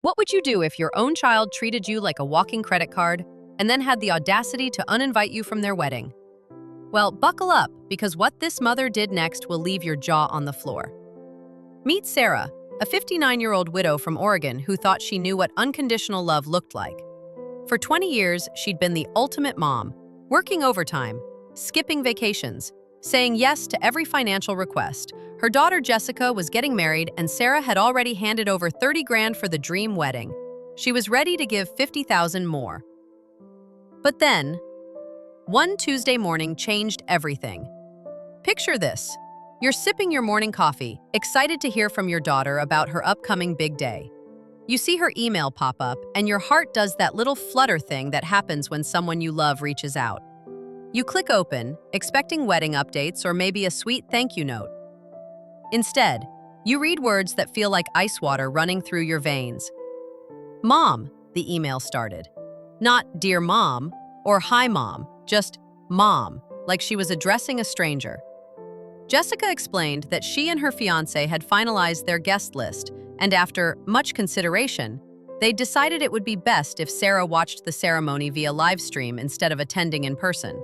What would you do if your own child treated you like a walking credit card and then had the audacity to uninvite you from their wedding? Well, buckle up, because what this mother did next will leave your jaw on the floor. Meet Sarah, a 59-year-old widow from Oregon who thought she knew what unconditional love looked like. For 20 years, she'd been the ultimate mom, working overtime, skipping vacations, saying yes to every financial request. Her daughter Jessica was getting married, and Sarah had already handed over 30 grand for the dream wedding. She was ready to give 50,000 more. But then, one Tuesday morning changed everything. Picture this. You're sipping your morning coffee, excited to hear from your daughter about her upcoming big day. You see her email pop up, and your heart does that little flutter thing that happens when someone you love reaches out. You click open, expecting wedding updates or maybe a sweet thank you note. Instead, you read words that feel like ice water running through your veins. Mom, the email started. Not Dear Mom or Hi Mom, just Mom, like she was addressing a stranger. Jessica explained that she and her fiancé had finalized their guest list, and after much consideration, they decided it would be best if Sarah watched the ceremony via live stream instead of attending in person.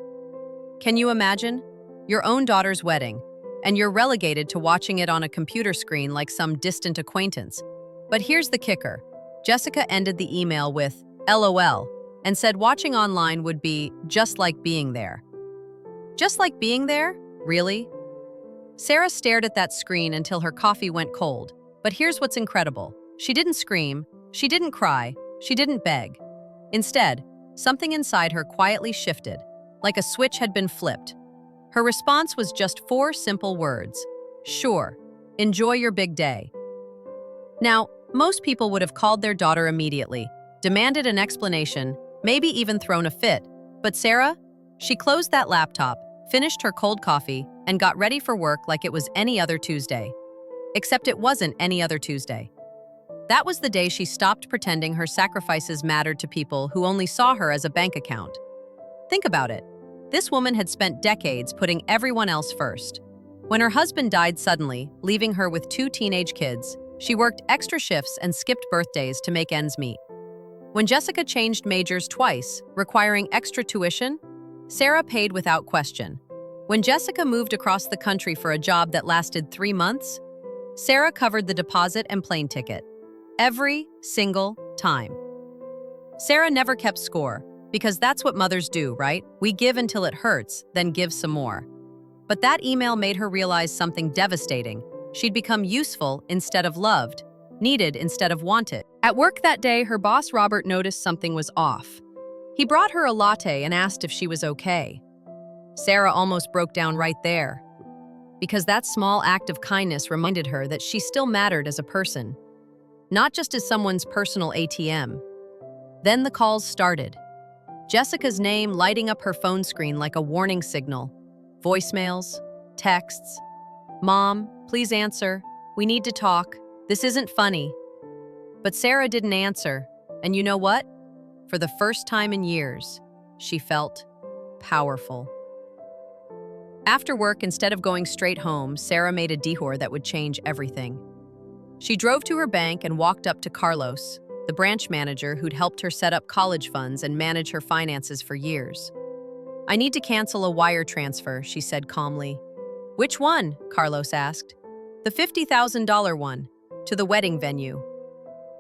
Can you imagine? Your own daughter's wedding, and you're relegated to watching it on a computer screen like some distant acquaintance. But here's the kicker. Jessica ended the email with LOL and said watching online would be just like being there. Just like being there? Really? Sarah stared at that screen until her coffee went cold. But here's what's incredible. She didn't scream, she didn't cry, she didn't beg. Instead, something inside her quietly shifted, like a switch had been flipped. Her response was just 4 simple words. Sure, enjoy your big day. Now, most people would have called their daughter immediately, demanded an explanation, maybe even thrown a fit. But Sarah? She closed that laptop, finished her cold coffee, and got ready for work like it was any other Tuesday. Except it wasn't any other Tuesday. That was the day she stopped pretending her sacrifices mattered to people who only saw her as a bank account. Think about it. This woman had spent decades putting everyone else first. When her husband died suddenly, leaving her with 2 teenage kids, she worked extra shifts and skipped birthdays to make ends meet. When Jessica changed majors twice, requiring extra tuition, Sarah paid without question. When Jessica moved across the country for a job that lasted 3 months, Sarah covered the deposit and plane ticket. Every single time. Sarah never kept score, because that's what mothers do, right? We give until it hurts, then give some more. But that email made her realize something devastating. She'd become useful instead of loved, needed instead of wanted. At work that day, her boss Robert noticed something was off. He brought her a latte and asked if she was okay. Sarah almost broke down right there, because that small act of kindness reminded her that she still mattered as a person, not just as someone's personal ATM. Then the calls started. Jessica's name lighting up her phone screen like a warning signal. Voicemails, texts. Mom, please answer. We need to talk. This isn't funny. But Sarah didn't answer. And you know what? For the first time in years, she felt powerful. After work, instead of going straight home, Sarah made a detour that would change everything. She drove to her bank and walked up to Carlos, the branch manager who'd helped her set up college funds and manage her finances for years. I need to cancel a wire transfer, she said calmly. Which one? Carlos asked. The $50,000 one, to the wedding venue.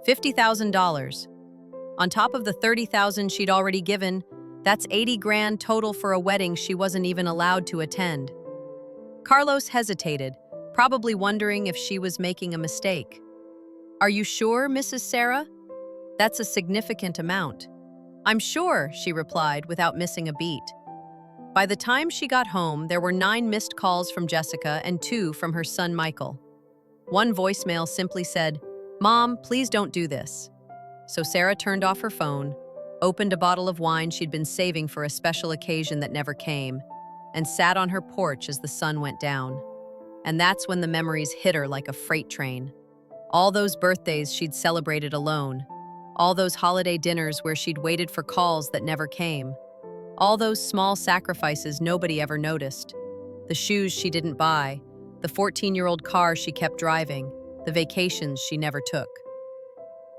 $50,000. On top of the $30,000 she'd already given, that's 80 grand total for a wedding she wasn't even allowed to attend. Carlos hesitated, probably wondering if she was making a mistake. Are you sure, Mrs. Sarah? That's a significant amount. I'm sure, she replied without missing a beat. By the time she got home, there were 9 missed calls from Jessica and 2 from her son Michael. One voicemail simply said, Mom, please don't do this. So Sarah turned off her phone, opened a bottle of wine she'd been saving for a special occasion that never came, and sat on her porch as the sun went down. And that's when the memories hit her like a freight train. All those birthdays she'd celebrated alone. All those holiday dinners where she'd waited for calls that never came. All those small sacrifices nobody ever noticed. The shoes she didn't buy, the 14-year-old car she kept driving, the vacations she never took.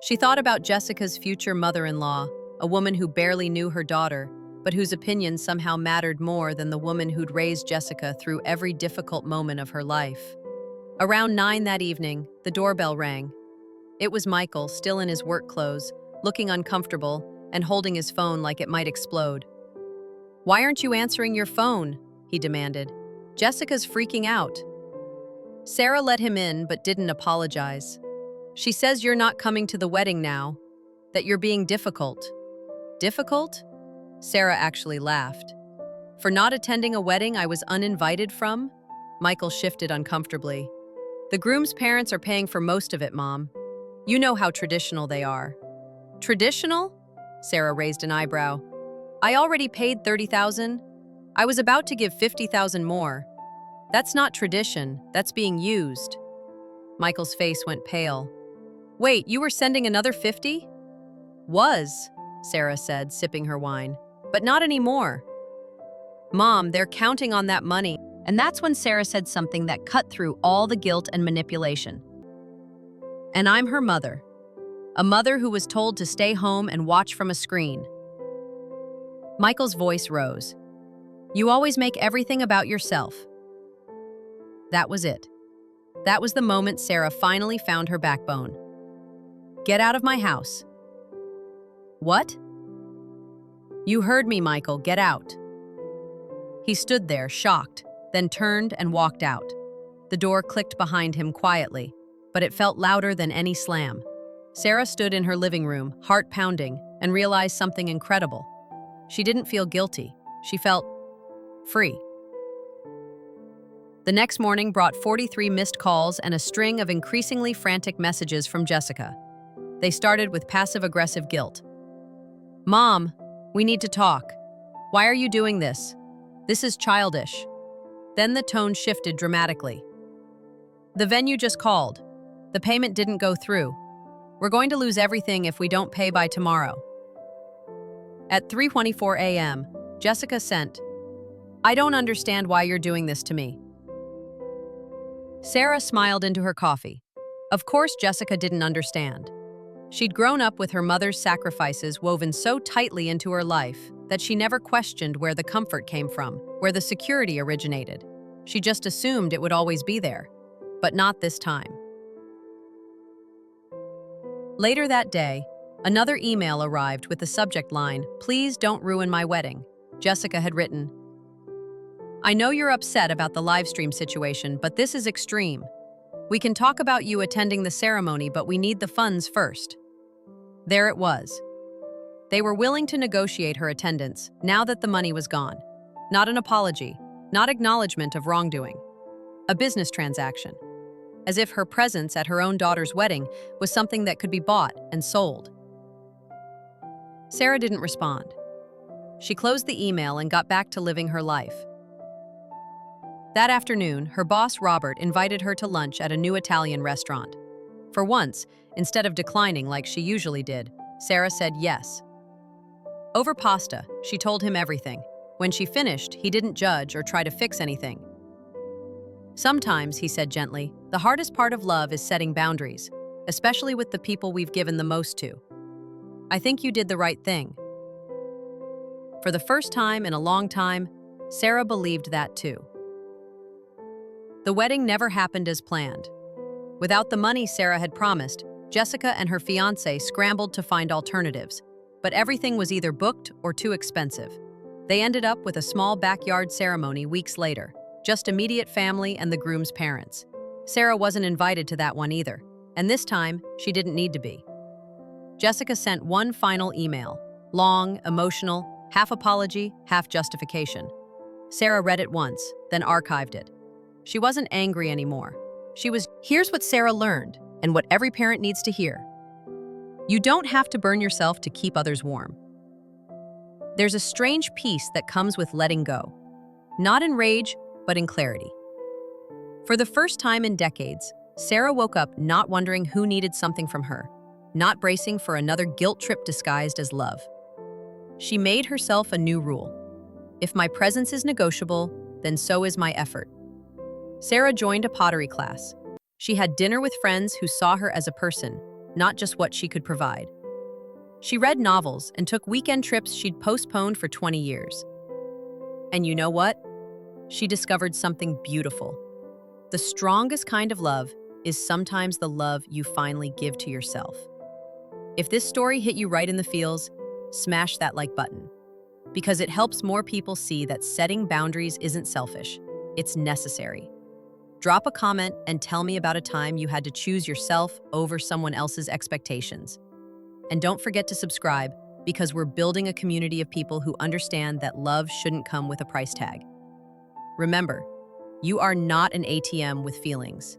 She thought about Jessica's future mother-in-law, a woman who barely knew her daughter, but whose opinion somehow mattered more than the woman who'd raised Jessica through every difficult moment of her life. Around 9 that evening, the doorbell rang. It was Michael, still in his work clothes, looking uncomfortable and holding his phone like it might explode. "Why aren't you answering your phone?" he demanded. "Jessica's freaking out." Sarah let him in but didn't apologize. "She says you're not coming to the wedding now, that you're being difficult." "Difficult?" Sarah actually laughed. "For not attending a wedding I was uninvited from?" Michael shifted uncomfortably. "The groom's parents are paying for most of it, Mom. You know how traditional they are." "Traditional?" Sarah raised an eyebrow. "I already paid $30,000. I was about to give $50,000 more. That's not tradition, that's being used." Michael's face went pale. "Wait, you were sending another 50? "Was," Sarah said, sipping her wine. "But not anymore." "Mom, they're counting on that money." And that's when Sarah said something that cut through all the guilt and manipulation. "And I'm her mother. A mother who was told to stay home and watch from a screen." Michael's voice rose. "You always make everything about yourself." That was it. That was the moment Sarah finally found her backbone. "Get out of my house." "What?" "You heard me, Michael. Get out." He stood there, shocked, then turned and walked out. The door clicked behind him quietly, but it felt louder than any slam. Sarah stood in her living room, heart pounding, and realized something incredible. She didn't feel guilty. She felt free. The next morning brought 43 missed calls and a string of increasingly frantic messages from Jessica. They started with passive-aggressive guilt. "Mom, we need to talk. Why are you doing this? This is childish." Then the tone shifted dramatically. "The venue just called. The payment didn't go through. We're going to lose everything if we don't pay by tomorrow." At 3:24 a.m., Jessica sent, "I don't understand why you're doing this to me." Sarah smiled into her coffee. Of course Jessica didn't understand. She'd grown up with her mother's sacrifices woven so tightly into her life that she never questioned where the comfort came from, where the security originated. She just assumed it would always be there. But not this time. Later that day, another email arrived with the subject line, "Please don't ruin my wedding." Jessica had written, "I know you're upset about the livestream situation, but this is extreme. We can talk about you attending the ceremony, but we need the funds first." There it was. They were willing to negotiate her attendance now that the money was gone. Not an apology, not acknowledgement of wrongdoing. A business transaction. As if her presence at her own daughter's wedding was something that could be bought and sold. Sarah didn't respond. She closed the email and got back to living her life. That afternoon, her boss, Robert, invited her to lunch at a new Italian restaurant. For once, instead of declining like she usually did, Sarah said yes. Over pasta, she told him everything. When she finished, he didn't judge or try to fix anything. "Sometimes," he said gently, "the hardest part of love is setting boundaries, especially with the people we've given the most to. I think you did the right thing." For the first time in a long time, Sarah believed that too. The wedding never happened as planned. Without the money Sarah had promised, Jessica and her fiancé scrambled to find alternatives, but everything was either booked or too expensive. They ended up with a small backyard ceremony weeks later, just immediate family and the groom's parents. Sarah wasn't invited to that one either, and this time, she didn't need to be. Jessica sent one final email, long, emotional, half apology, half justification. Sarah read it once, then archived it. She wasn't angry anymore. Here's what Sarah learned, and what every parent needs to hear. You don't have to burn yourself to keep others warm. There's a strange peace that comes with letting go. Not in rage, but in clarity. For the first time in decades, Sarah woke up not wondering who needed something from her, not bracing for another guilt trip disguised as love. She made herself a new rule. If my presence is negotiable, then so is my effort. Sarah joined a pottery class. She had dinner with friends who saw her as a person, not just what she could provide. She read novels and took weekend trips she'd postponed for 20 years. And you know what? She discovered something beautiful. The strongest kind of love is sometimes the love you finally give to yourself. If this story hit you right in the feels, smash that like button, because it helps more people see that setting boundaries isn't selfish, it's necessary. Drop a comment and tell me about a time you had to choose yourself over someone else's expectations. And don't forget to subscribe, because we're building a community of people who understand that love shouldn't come with a price tag. Remember, you are not an ATM with feelings.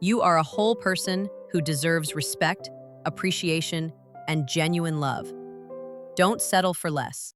You are a whole person who deserves respect, appreciation, and genuine love. Don't settle for less.